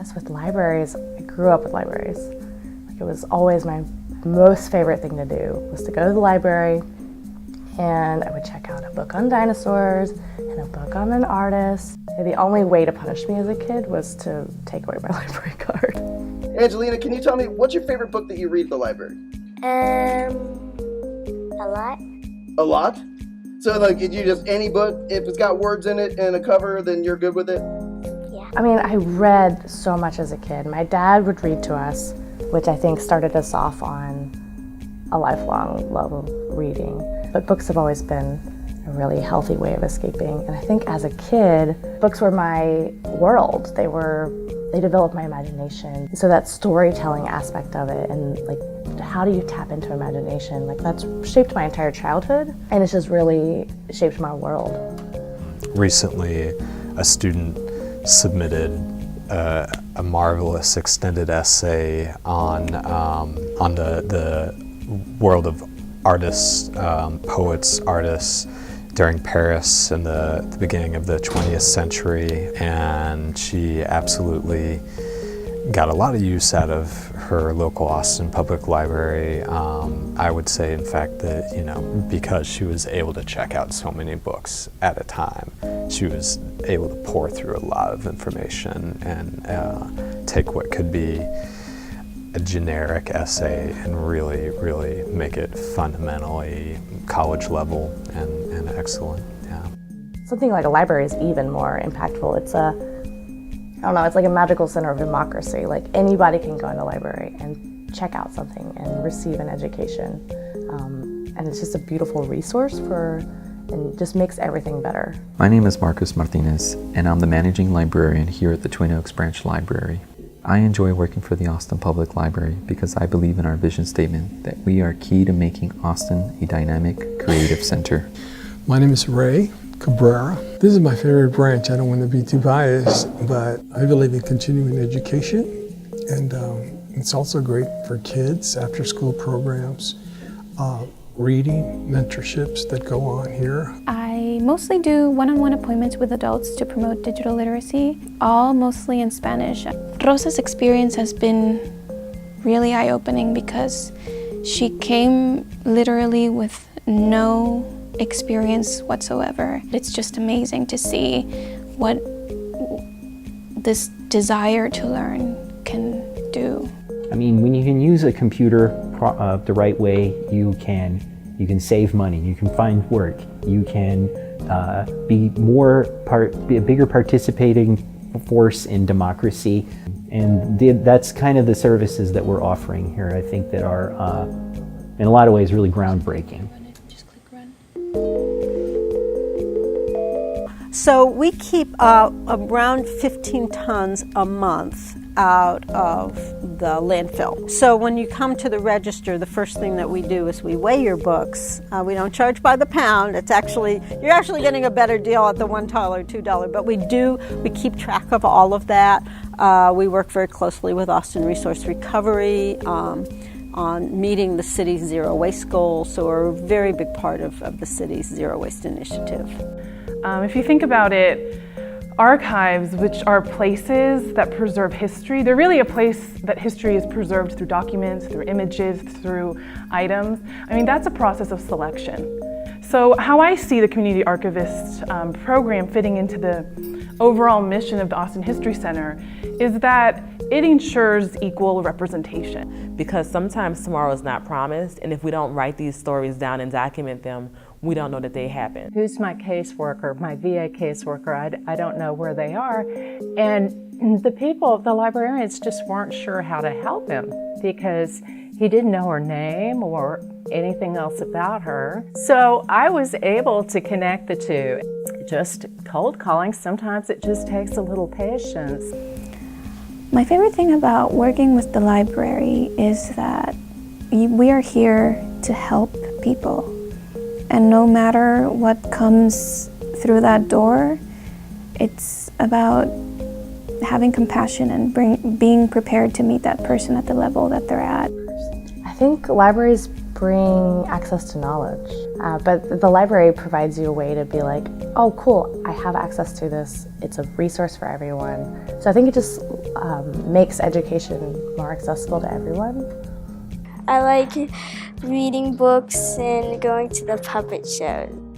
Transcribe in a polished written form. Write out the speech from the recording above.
Yes, with libraries, I grew up with libraries. Like, it was always my most favorite thing to do was to go to the library, and I would check out a book on dinosaurs and a book on an artist. And the only way to punish me as a kid was to take away my library card. Angelina, can you tell me, what's your favorite book that you read at the library? A lot. A lot? So like, you just, any book, if it's got words in it and a cover, then you're good with it? Yeah. I mean, I read so much as a kid. My dad would read to us, which I think started us off on a lifelong love of reading. But books have always been a really healthy way of escaping. And I think as a kid, books were my world. They developed my imagination. So that storytelling aspect of it, and like, how do you tap into imagination? Like, that's shaped my entire childhood, and it's just really shaped my world. Recently, a student submitted a marvelous extended essay on the world of artists, poets, artists during Paris in the beginning of the 20th century, and she absolutely got a lot of use out of her local Austin Public Library. I would say, in fact, that, you know, because she was able to check out so many books at a time, she was able to pour through a lot of information and take what could be a generic essay and really, really make it fundamentally college level and excellent. Yeah. Something like a library is even more impactful. It's I don't know, it's like a magical center of democracy. Like, anybody can go in a library and check out something and receive an education. And it's just a beautiful resource and just makes everything better. My name is Martinez, and I'm the managing librarian here at the Twin Oaks Branch Library. I enjoy working for the Austin Public Library because I believe in our vision statement that we are key to making Austin a dynamic, creative center. My name is Ray Cabrera. This is my favorite branch. I don't want to be too biased, but I believe in continuing education, and it's also great for kids, after-school programs, reading, mentorships that go on here. I mostly do one-on-one appointments with adults to promote digital literacy, all mostly in Spanish. Rosa's experience has been really eye-opening because she came literally with no experience whatsoever. It's just amazing to see what this desire to learn can do. I mean, when you can use a computer the right way, you can save money, you can find work, you can be a bigger participating force in democracy, and that's kind of the services that we're offering here. I think that are, in a lot of ways, really groundbreaking. So we keep around 15 tons a month out of the landfill. So when you come to the register, the first thing that we do is we weigh your books. We don't charge by the pound. You're actually getting a better deal at the $1 or $2, but we keep track of all of that. We work very closely with Austin Resource Recovery on meeting the city's zero waste goal. So we're a very big part of the city's zero waste initiative. If you think about it, archives, which are places that preserve history, they're really a place that history is preserved through documents, through images, through items. I mean, that's a process of selection. So how I see the Community Archivist program fitting into the overall mission of the Austin History Center is that it ensures equal representation. Because sometimes tomorrow is not promised, and if we don't write these stories down and document them, we don't know that they happen. Who's my caseworker, my VA caseworker? I don't know where they are. And the librarians just weren't sure how to help him because he didn't know her name or anything else about her. So I was able to connect the two. Just cold calling, sometimes it just takes a little patience. My favorite thing about working with the library is that we are here to help people. And no matter what comes through that door, it's about having compassion and being prepared to meet that person at the level that they're at. I think libraries bring access to knowledge, but the library provides you a way to be like, oh cool, I have access to this, it's a resource for everyone. So I think it just makes education more accessible to everyone. I like reading books and going to the puppet shows.